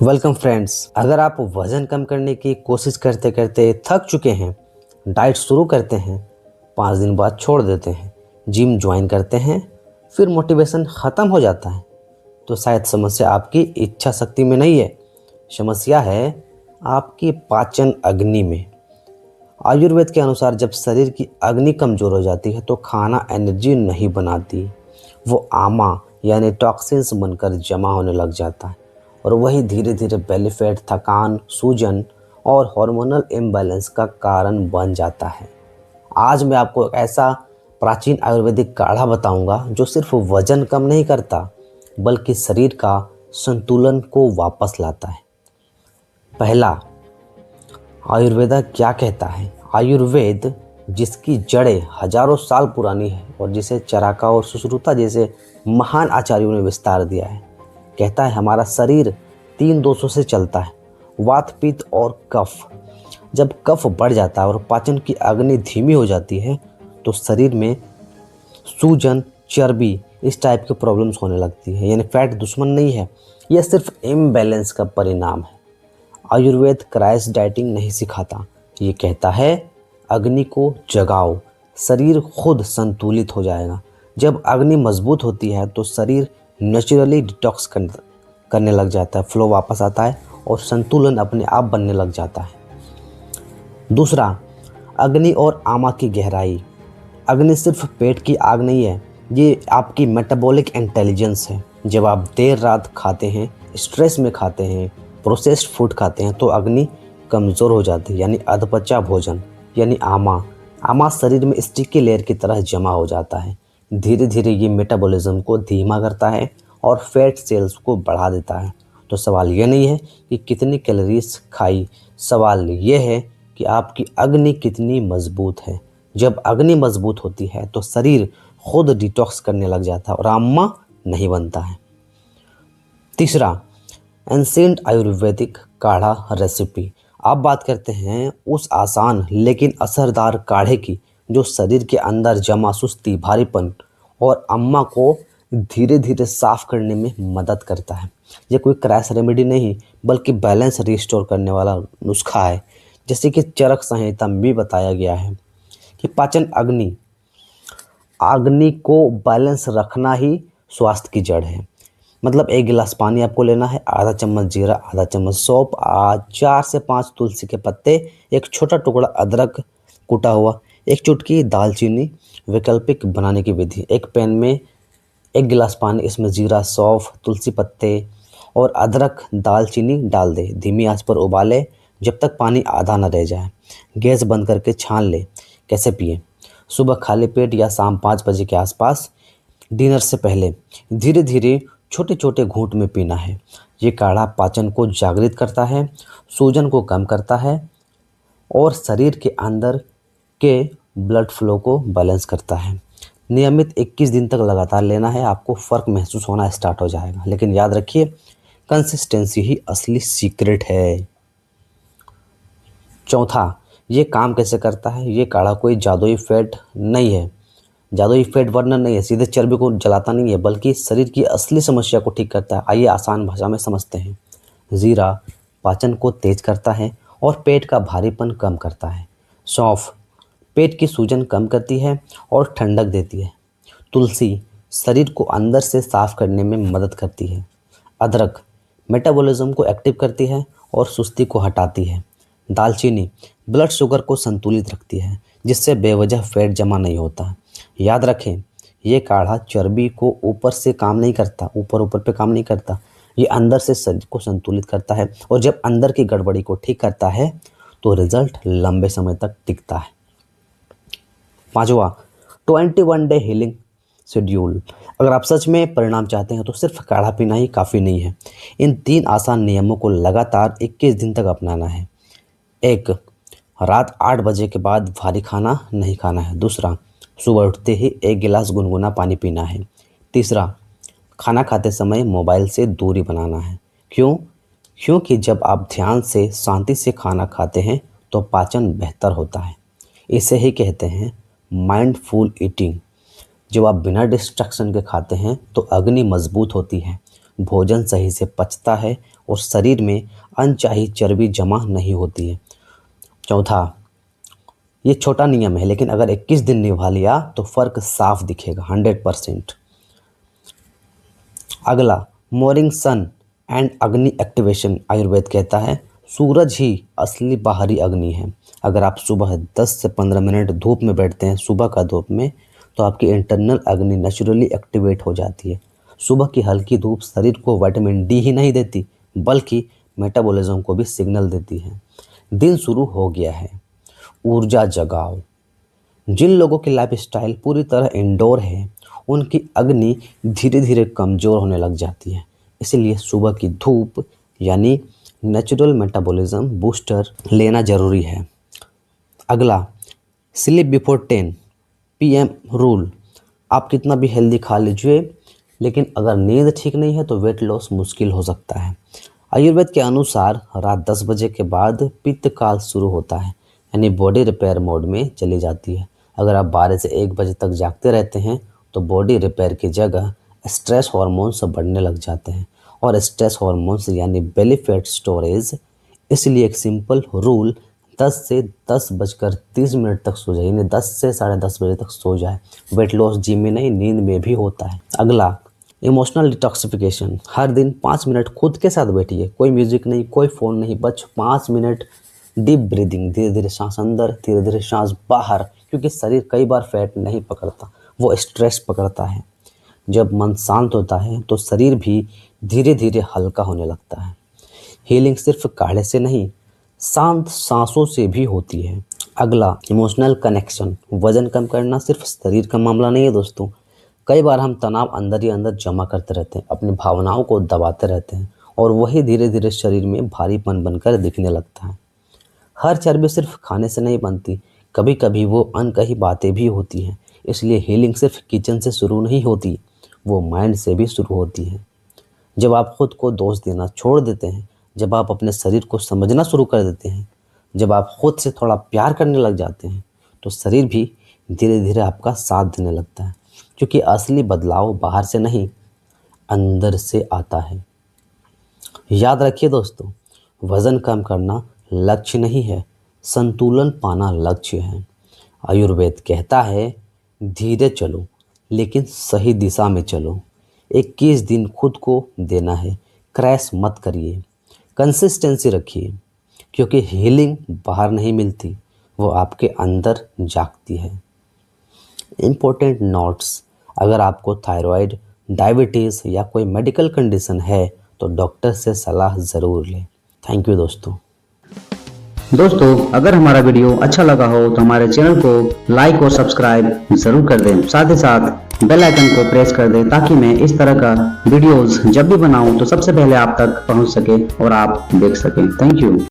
Welcome friends. अगर आप वज़न कम करने की कोशिश करते करते थक चुके हैं, डाइट शुरू करते हैं, 5 दिन बाद छोड़ देते हैं, जिम ज्वाइन करते हैं, फिर मोटिवेशन ख़त्म हो जाता है, तो शायद समस्या आपकी इच्छा शक्ति में नहीं है, समस्या है आपकी पाचन अग्नि में। आयुर्वेद के अनुसार जब शरीर की अग्नि कमज़ोर हो जाती है तो खाना एनर्जी नहीं बनाती, वो आमा यानी टॉक्सिन्स बनकर जमा होने लग जाता है और वही धीरे धीरे बेली फैट, थकान, सूजन और हार्मोनल इम्बैलेंस का कारण बन जाता है। आज मैं आपको एक ऐसा प्राचीन आयुर्वेदिक काढ़ा बताऊंगा जो सिर्फ वजन कम नहीं करता बल्कि शरीर का संतुलन को वापस लाता है। पहला, आयुर्वेदा क्या कहता है? आयुर्वेद जिसकी जड़ें हजारों साल पुरानी है और जिसे चरका और सुश्रुता जैसे महान आचार्यों ने विस्तार दिया है, कहता है हमारा शरीर 3 दोषों से चलता है, वात, पित्त और कफ। जब कफ बढ़ जाता है और पाचन की अग्नि धीमी हो जाती है तो शरीर में सूजन, चर्बी, इस टाइप की प्रॉब्लम्स होने लगती है। यानी फैट दुश्मन नहीं है, यह सिर्फ इम्बैलेंस का परिणाम है। आयुर्वेद क्रैश डाइटिंग नहीं सिखाता, ये कहता है अग्नि को जगाओ, शरीर खुद संतुलित हो जाएगा। जब अग्नि मजबूत होती है तो शरीर नेचुरली डिटॉक्स करने लग जाता है, फ्लो वापस आता है और संतुलन अपने आप बनने लग जाता है। दूसरा, अग्नि और आमा की गहराई। अग्नि सिर्फ पेट की आग नहीं है, ये आपकी मेटाबॉलिक इंटेलिजेंस है। जब आप देर रात खाते हैं, स्ट्रेस में खाते हैं, प्रोसेस्ड फूड खाते हैं तो अग्नि कमज़ोर हो जाती है, यानी अधपचा भोजन यानी आमा शरीर में स्टिकी लेयर की तरह जमा हो जाता है। धीरे धीरे ये मेटाबॉलिज्म को धीमा करता है और फैट सेल्स को बढ़ा देता है। तो सवाल ये नहीं है कि कितनी कैलोरीज खाई, सवाल ये है कि आपकी अग्नि कितनी मजबूत है। जब अग्नि मजबूत होती है तो शरीर खुद डिटॉक्स करने लग जाता है और आमा नहीं बनता है। तीसरा, एंशिएंट आयुर्वेदिक काढ़ा रेसिपी। आप बात करते हैं उस आसान लेकिन असरदार काढ़े की जो शरीर के अंदर जमा सुस्ती, भारीपन और अम्मा को धीरे धीरे साफ करने में मदद करता है। ये कोई क्रैश रेमेडी नहीं बल्कि बैलेंस रिस्टोर करने वाला नुस्खा है। जैसे कि चरक संहिता में भी बताया गया है कि पाचन अग्नि को बैलेंस रखना ही स्वास्थ्य की जड़ है। मतलब 1 गिलास पानी आपको लेना है, आधा चम्मच जीरा, आधा चम्मच सौंफ, 4 से 5 तुलसी के पत्ते, एक छोटा टुकड़ा अदरक कूटा हुआ, 1 चुटकी दालचीनी। वैकल्पिक बनाने की विधि: एक पैन में 1 गिलास पानी, इसमें जीरा, सौंफ, तुलसी पत्ते और अदरक, दालचीनी डाल दे। धीमी आंच पर उबाले जब तक पानी आधा न रह जाए। गैस बंद करके छान ले। कैसे पिए? सुबह खाली पेट या शाम 5 बजे के आसपास, डिनर से पहले धीरे धीरे छोटे छोटे घूंट में पीना है। ये काढ़ा पाचन को जागृत करता है, सूजन को कम करता है और शरीर के अंदर के ब्लड फ्लो को बैलेंस करता है। नियमित 21 दिन तक लगातार लेना है, आपको फ़र्क महसूस होना स्टार्ट हो जाएगा। लेकिन याद रखिए, कंसिस्टेंसी ही असली सीक्रेट है। चौथा, ये काम कैसे करता है? ये काढ़ा कोई जादुई फैट नहीं है, जादुई फैट बर्नर नहीं है, सीधे चर्बी को जलाता नहीं है बल्कि शरीर की असली समस्या को ठीक करता है। आइए आसान भाषा में समझते हैं। जीरा पाचन को तेज करता है और पेट का भारीपन कम करता है। सौंफ पेट की सूजन कम करती है और ठंडक देती है। तुलसी शरीर को अंदर से साफ करने में मदद करती है। अदरक मेटाबॉलिज्म को एक्टिव करती है और सुस्ती को हटाती है। दालचीनी ब्लड शुगर को संतुलित रखती है जिससे बेवजह फैट जमा नहीं होता। याद रखें, ये काढ़ा चर्बी को ऊपर से काम नहीं करता, ऊपर पे काम नहीं करता, ये अंदर से शरीर को संतुलित करता है और जब अंदर की गड़बड़ी को ठीक करता है तो रिजल्ट लंबे समय तक टिकता है। पांचवा, 21 डे हीलिंग शेड्यूल। अगर आप सच में परिणाम चाहते हैं तो सिर्फ काढ़ा पीना ही काफ़ी नहीं है। इन 3 आसान नियमों को लगातार 21 दिन तक अपनाना है। 1, रात 8 बजे के बाद भारी खाना नहीं खाना है। दूसरा, सुबह उठते ही 1 गिलास गुनगुना पानी पीना है। तीसरा, खाना खाते समय मोबाइल से दूरी बनाना है। क्यों? क्योंकि जब आप ध्यान से, शांति से खाना खाते हैं तो पाचन बेहतर होता है। इसे ही कहते हैं माइंडफुल ईटिंग। जब आप बिना डिस्ट्रैक्शन के खाते हैं तो अग्नि मजबूत होती है, भोजन सही से पचता है और शरीर में अनचाही चर्बी जमा नहीं होती है। चौथा, ये छोटा नियम है लेकिन अगर 21 दिन निभा लिया तो फर्क साफ दिखेगा 100%। अगला, मॉर्निंग सन एंड अग्नि एक्टिवेशन। आयुर्वेद कहता है सूरज ही असली बाहरी अग्नि है। अगर आप सुबह 10 से 15 मिनट धूप में बैठते हैं, सुबह का धूप में, तो आपकी इंटरनल अग्नि नेचुरली एक्टिवेट हो जाती है। सुबह की हल्की धूप शरीर को विटामिन डी ही नहीं देती बल्कि मेटाबॉलिज्म को भी सिग्नल देती है। दिन शुरू हो गया है, ऊर्जा जगाओ। जिन लोगों की लाइफस्टाइल पूरी तरह इंडोर है उनकी अग्नि धीरे धीरे कमज़ोर होने लग जाती है। इसलिए सुबह की धूप यानी नेचुरल मेटाबॉलिज्म बूस्टर लेना ज़रूरी है। अगला, स्लीप बिफोर 10 PM रूल। आप कितना भी हेल्दी खा लीजिए लेकिन अगर नींद ठीक नहीं है तो वेट लॉस मुश्किल हो सकता है। आयुर्वेद के अनुसार रात 10 बजे के बाद पित्त काल शुरू होता है यानी बॉडी रिपेयर मोड में चली जाती है। अगर आप 12 से 1 बजे तक जागते रहते हैं तो बॉडी रिपेयर की जगह स्ट्रेस हार्मोन्स बढ़ने लग जाते हैं और स्ट्रेस हार्मोन्स यानी बेली फैट स्टोरेज। इसलिए एक सिंपल रूल 10 से 10:30 तक सो जाए, यानी 10 से 10:30 बजे तक सो जाए। वेट लॉस जिम में नहीं, नींद में भी होता है। अगला, इमोशनल डिटॉक्सिफिकेशन। हर दिन 5 मिनट खुद के साथ बैठिए, कोई म्यूजिक नहीं, कोई फ़ोन नहीं, बस 5 मिनट डीप ब्रीदिंग, धीरे धीरे सांस अंदर, धीरे धीरे सांस बाहर। क्योंकि शरीर कई बार फैट नहीं पकड़ता, वो स्ट्रेस पकड़ता है। जब मन शांत होता है तो शरीर भी धीरे धीरे हल्का होने लगता है। हीलिंग सिर्फ काढ़े से नहीं, शांत सांसों से भी होती है। अगला, इमोशनल कनेक्शन। वजन कम करना सिर्फ शरीर का मामला नहीं है दोस्तों। कई बार हम तनाव अंदर ही अंदर जमा करते रहते हैं, अपनी भावनाओं को दबाते रहते हैं और वही धीरे धीरे शरीर में भारीपन बनकर दिखने लगता है। हर चर्बी सिर्फ खाने से नहीं बनती, कभी कभी वो अनकही बातें भी होती हैं। इसलिए हीलिंग सिर्फ किचन से शुरू नहीं होती, वो माइंड से भी शुरू होती है। जब आप खुद को दोष देना छोड़ देते हैं, जब आप अपने शरीर को समझना शुरू कर देते हैं, जब आप खुद से थोड़ा प्यार करने लग जाते हैं तो शरीर भी धीरे धीरे आपका साथ देने लगता है। क्योंकि असली बदलाव बाहर से नहीं, अंदर से आता है। याद रखिए दोस्तों, वज़न कम करना लक्ष्य नहीं है, संतुलन पाना लक्ष्य है। आयुर्वेद कहता है धीरे चलो लेकिन सही दिशा में चलो। 21 दिन खुद को देना है, क्रैश मत करिए, कंसिस्टेंसी रखिए। क्योंकि हीलिंग बाहर नहीं मिलती, वो आपके अंदर जागती है। इम्पोर्टेंट नोट्स, अगर आपको थायराइड, डायबिटीज़ या कोई मेडिकल कंडीशन है तो डॉक्टर से सलाह ज़रूर लें। थैंक यू दोस्तों। अगर हमारा वीडियो अच्छा लगा हो तो हमारे चैनल को लाइक और सब्सक्राइब जरूर कर दें। साथ ही साथ बेल आइकन को प्रेस कर दें ताकि मैं इस तरह का वीडियोस जब भी बनाऊं तो सबसे पहले आप तक पहुंच सके और आप देख सकें। Thank you.